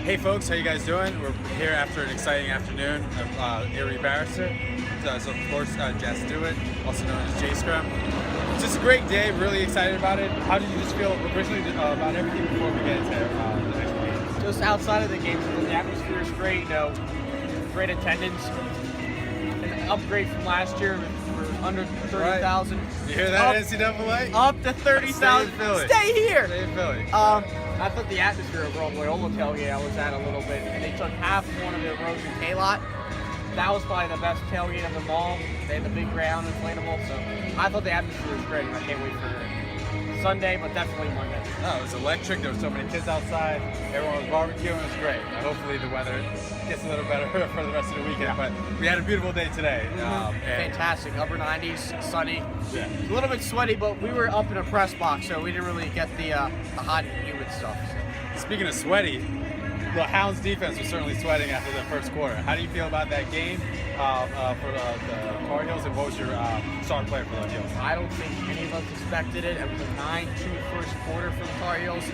Hey folks, how you guys doing? We're here after an exciting afternoon of Eri Barrister. So of course, Jess Stewart, also known as J-Scrum. Just a great day, really excited about it. How did you just feel originally about everything before we get into the next game? Just outside of the game, the atmosphere is great, great attendance. An upgrade from last year, we're under 30,000. You hear that, NCAA? Up to 30,000. Stay here! Stay in Philly. I thought the atmosphere of Loyola tailgate I was at a little bit, and they took half of one of the rows in K-Lot. That was probably the best tailgate of them all. They had the big ground inflatable, so I thought the atmosphere was great, and I can't wait for Sunday, but definitely Monday. Oh, it was electric. There were so many kids outside. Everyone was barbecuing. It was great. Hopefully the weather gets a little better for the rest of the weekend. But we had a beautiful day today. Fantastic. Upper 90s, sunny. Yeah. A little bit sweaty, but we were up in a press box, so we didn't really get the hot and humid stuff. Speaking of sweaty, the Hounds defense was certainly sweating after the first quarter. How do you feel about that game for the Tar Heels, and what was your star player for the Heels? I don't think any of us expected it. It was a 9-2 first quarter for the Tar Heels.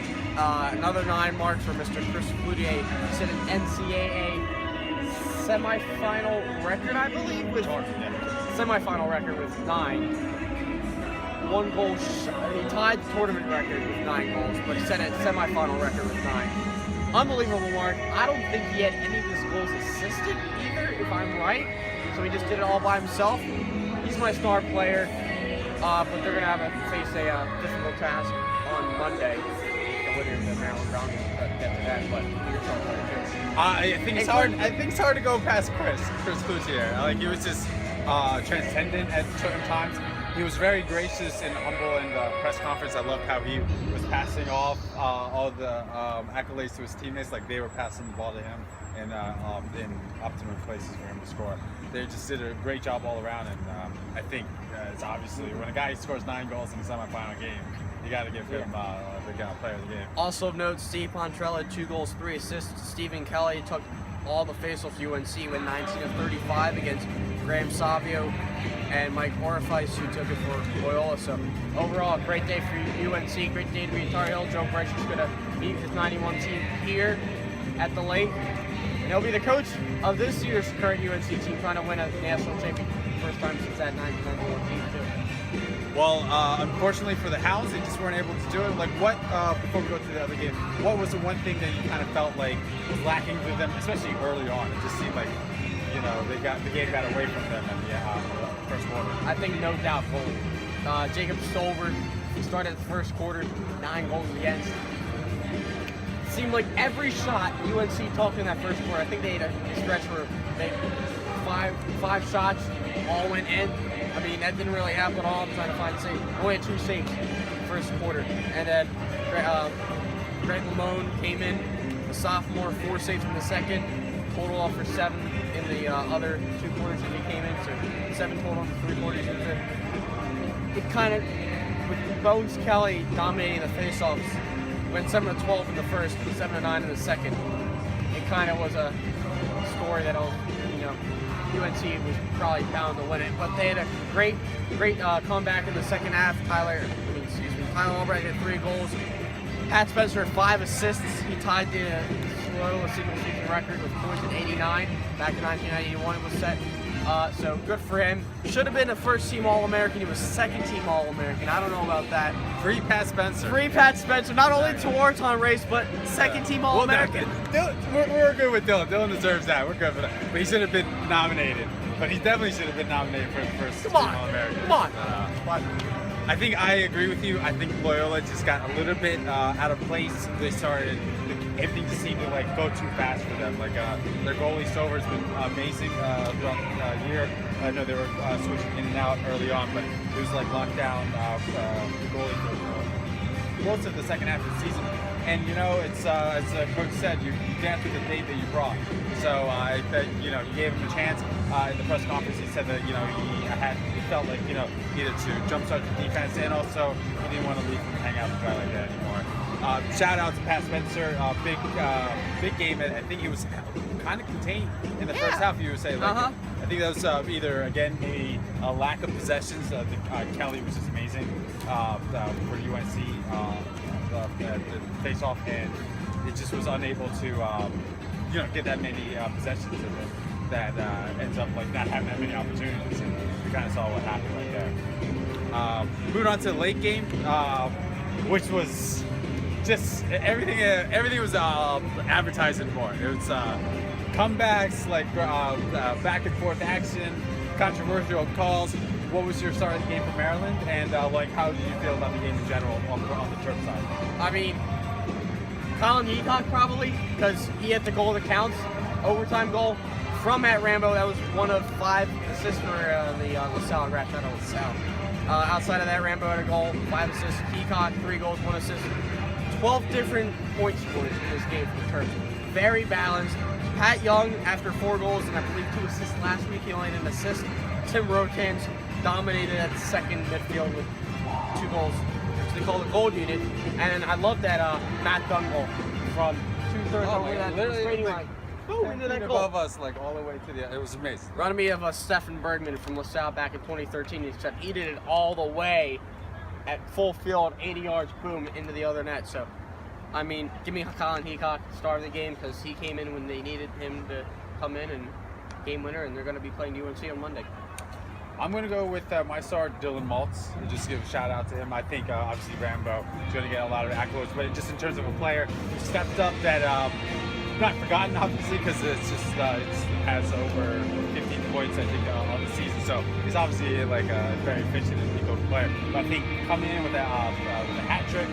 Another 9 marks for Mr. Crosse. He set an NCAA semifinal record, I believe, with semifinal record with 9. 1 goal. He tied the tournament record with 9 goals, but he set a semifinal record with 9. Unbelievable mark. I don't think he had any of his goals assisted either, if I'm right. So he just did it all by himself. He's my star player, but they're going to face a difficult task on Monday. The winner of the Maryland Browns will get to that, but you're star player too. I think it's hard. I think it's hard to go past Crosse Cloutier. Like, he was just transcendent at certain times. He was very gracious and humble in the press conference. I loved how he was passing off all the accolades to his teammates, like they were passing the ball to him and in optimum places for him to score. They just did a great job all around, and I think it's obviously when a guy scores 9 goals in a semifinal game, you got to give him the player of the game. Also of note, Steve Pontrella, 2 goals, 3 assists. Stephen Kelly took all the faceoffs UNC with 19 of 35 against Graham Savio and Mike Orifice, who took it for Loyola. So overall, a great day for UNC, great day to be in Tar Heel. Joe Brescher's going to meet his 91 team here at the lake. And he'll be the coach of this year's current UNC team, trying to win a national championship. First time since that 1991 team, too. Well, unfortunately for the Hounds, they just weren't able to do it. Like, what, before we go to the other game, what was the one thing that you kind of felt like was lacking with them, especially early on? It just seemed like, the game got away from them in the first quarter. I think no doubt goal. Jacob Stolberg, he started the first quarter, 9 goals against. It seemed like every shot UNC took in that first quarter, I think they had a stretch where they 5 shots, all went in. I mean, that didn't really happen at all. I'm trying to find saves. Only had 2 saves in the first quarter. And then Greg Lamone came in, a sophomore, 4 saves in the second. Total off for 7 in the other 2 quarters that he came in. So 7 total in the 3 quarters. It kind of, with Bones Kelly dominating the faceoffs, went 7-12 in the first and 7-9 in the second. It kind of was a story that UNC was probably bound to win it, but they had a great comeback in the second half. Tyler Albright had 3 goals. Pat Spencer had 5 assists. He tied the Loyola single season record with points at 89. Back in 1991 it was set. So good for him. Should have been a first-team All-American. He was second-team All-American. I don't know about that. Free Pat Spencer. Free Pat Spencer. Not only to Wharton race, but second-team All-American. We're good with Dylan. Dylan deserves that. We're good for that. But he should have been nominated. But he definitely should have been nominated for the first-team All-American. Come on. I think I agree with you. I think Loyola just got a little bit out of place. They started, everything just seemed to go too fast for them. Their goalie Stover's been amazing throughout the year. I know they were switching in and out early on, but it was locked down the goalie for most of the second half of the season. And it's as the coach said, you dance with the date that you brought. So I think you gave him a chance. In the press conference, he said that he felt like needed to jumpstart the defense, and also he didn't want to leave him to hang out with a guy like that anymore. Shout out to Pat Spencer, big game. I think he was kind of contained in the first half. You would say, I think that was either again a lack of possessions. I think Kelly was just amazing for UNC. The face-off, and it just was unable to, get that many possessions in it. That ends up like not having that many opportunities, and we kind of saw what happened right there. Moving on to the late game, which was just everything. Everything was advertising more. It was comebacks, like back and forth action, controversial calls. What was your start of the game for Maryland, and how did you feel about the game in general on the Terp side? I mean, Colin Heacock probably, because he had the goal that counts, overtime goal. From Matt Rambo, that was one of 5 assists for the LaSalle, wrapped out of LaSalle. Outside of that, Rambo had a goal, 5 assists. Heacock, 3 goals, 1 assist. 12 different point scores in this game for the Terps. Very balanced. Pat Young, after 4 goals and I believe 2 assists last week, he only had an assist. Tim Rotans dominated at the second midfield with 2 goals, which they call the gold unit. And I love that Matt Dunn goal from 2/3 over that straight line. Into that goal. Above us, like all the way to the. It was amazing. Reminded me of Stefan Bergman from LaSalle back in 2013. Except he did it all the way at full field, 80 yards, boom, into the other net. So, I mean, give me Colin Heacock, star of the game, because he came in when they needed him to come in and game winner, and they're going to be playing UNC on Monday. I'm going to go with my star, Dylan Maltz, and just give a shout out to him. I think obviously Rambo is going to get a lot of accolades, but just in terms of a player who stepped up that. Not forgotten, obviously, because it's just it has over 15 points, I think, on the season. So he's obviously like a very efficient and equal player. But I think coming in with a hat trick,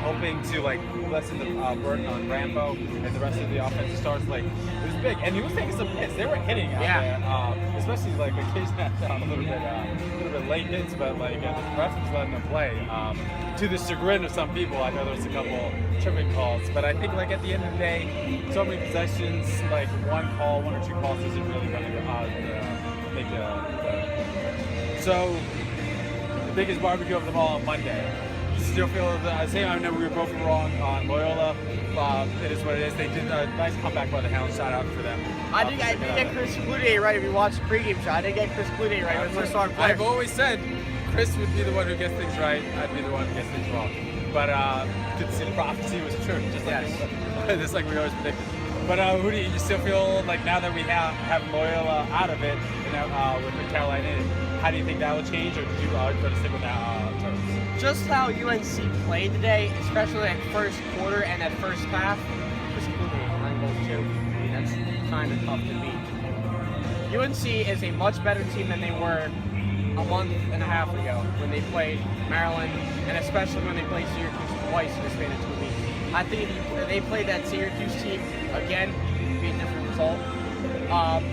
hoping to like lessen the burden on Rambo and the rest of the offensive stars, like it was big. And he was taking some hits. They were hitting out there, especially like occasionally a little bit late hits, but like the ref was letting them play. To the chagrin of some people, I know there's a couple tripping calls, but I think like at the end of the day, so many possessions, like 1 or 2 calls isn't really going to make So the biggest barbecue of them all on Monday. Still feel the same. I know we were both wrong on Loyola. It is what it is. They did a nice comeback by the Hounds. Shout out for them. I did get Chris Cloutier right. If you watched the pregame shot, I did get Chris Cloutier right. I've always said Chris would be the one who gets things right. I'd be the one who gets things wrong. But good to see the prophecy was true, just like we always predicted. But who do you still feel like now that we have Loyola out of it, with the Carolina in, how do you think that will change, or do you going to stick with that terms? Just how UNC played today, especially that first quarter and that first half, Chris Cloutier, 9 goals too. I mean, that's kind of tough to beat. UNC is a much better team than they were a month and a half ago when they played Maryland, and especially when they played Syracuse twice in the span of 2 weeks. I think if they played that Syracuse team again, it would be a different result.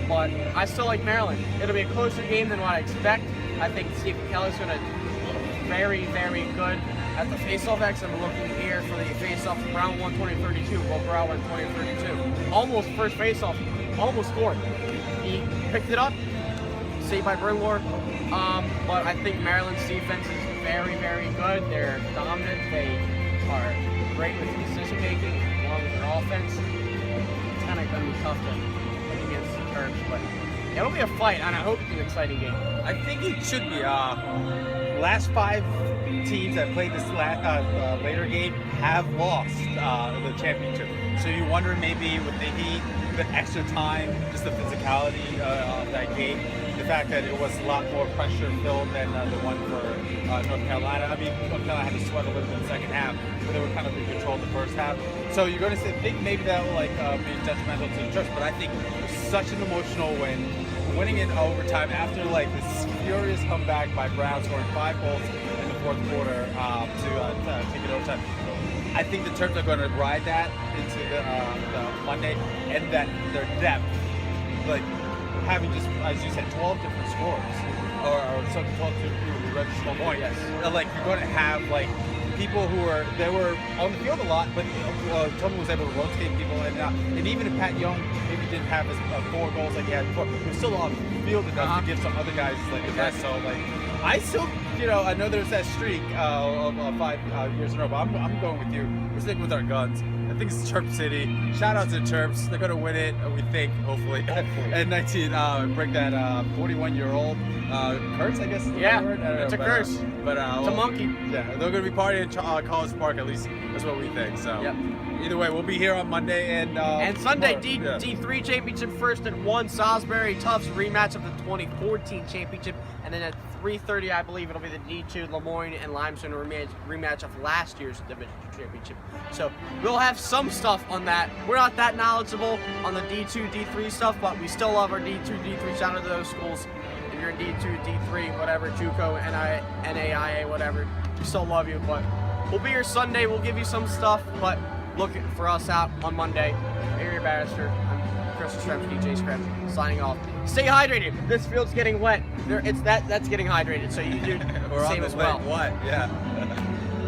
But I still like Maryland. It'll be a closer game than what I expect. I think Steve Kelly's going to be very, very good at the face-off X. I'm looking here for the face-off from round 1, 2032. Well, round 1, 2032. Almost first face-off. Almost scored. He picked it up. Saved by Brinlor. But I think Maryland's defense is very, very good. They're dominant. They are great with decision making along with their offense. It's kind of going to be tough to pick against the Terps, but it'll be a fight, and I hope it's an exciting game. I think it should be. Last 5 teams that played this later game have lost the championship. So you wonder maybe with the Heat, the extra time, just the physicality of that game, the fact that it was a lot more pressure filled than the one for North Carolina. I mean, North Carolina had to sweat a little bit in the second half, but they were kind of in control of the first half. So you're going to think maybe that will be detrimental to the Terps, but I think it was such an emotional win. Winning in overtime after this furious comeback by Brown, scoring 5 goals in the fourth quarter to take it overtime. I think the Terps are going to ride that into the Monday, and that their depth, having just, as you said, 12 different scores, or some 12 different registered points. Yes. You're going to have people who were on the field a lot, but Tubman was able to rotate people, and even if Pat Young maybe didn't have his 4 goals like he had before, he was still on the field enough to give some other guys the rest. So I still, I know there's that streak of 5 years in a row, but I'm going with you. We're sticking with our guns. I think it's Terp City. Shout out to Terps. They're gonna win it. We think, hopefully. And 19, break that 41-year-old curse, I guess. Is the Yeah, word? I don't it's know, a curse. But It's a monkey. Yeah, they're gonna be partying at College Park. At least that's what we think. So. Yep. Either way, we'll be here on Monday and Sunday, tomorrow. D3 championship first and 1, Salisbury Tufts rematch of the 2014 championship, and then at 3:30, I believe it'll be the D2 Lemoyne and Limestone rematch of last year's Division 2 championship. So we'll have some stuff on that. We're not that knowledgeable on the D2, D3 stuff, but we still love our D2, D3. Shout out to those schools. If you're in D2, D3, whatever, JUCO, NAIA, whatever, we still love you. But we'll be here Sunday. We'll give you some stuff, but look for us out on Monday. Eri Bannister. I'm Chris Scraps, DJ Scraps, signing off. Stay hydrated. This field's getting wet. That's getting hydrated, so you do the We're same on the as well. What? Yeah.